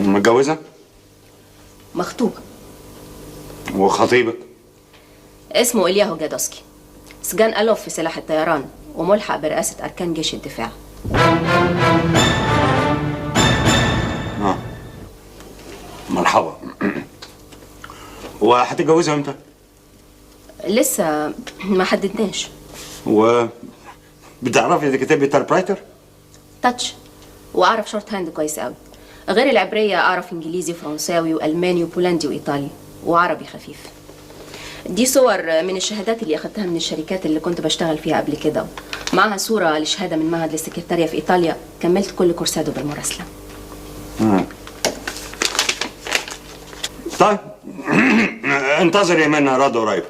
متجوزة؟ مخطوبة. وخطيبك؟ اسمه إلياهو جادوسكي، سجان ألوف في سلاح الطيران وملحق برئاسة أركان جيش الدفاع. مرحبا. وهتتجوزها امتى؟ لسه ما حددناش. بتعرفي تكتبي تايبرايتر؟ تاتش، وأعرف شورت هاند كويس قوي. غير العبرية أعرف إنجليزي وفرنساوي وألماني وبولندي وإيطالي وعربي خفيف. دي صور من الشهادات اللي أخدتها من الشركات اللي كنت بشتغل فيها قبل كده، معها صورة لشهادة من معهد السكرتارية في إيطاليا. كملت كل كورساته بالمراسلة. طيب انتظري منها رد قريب.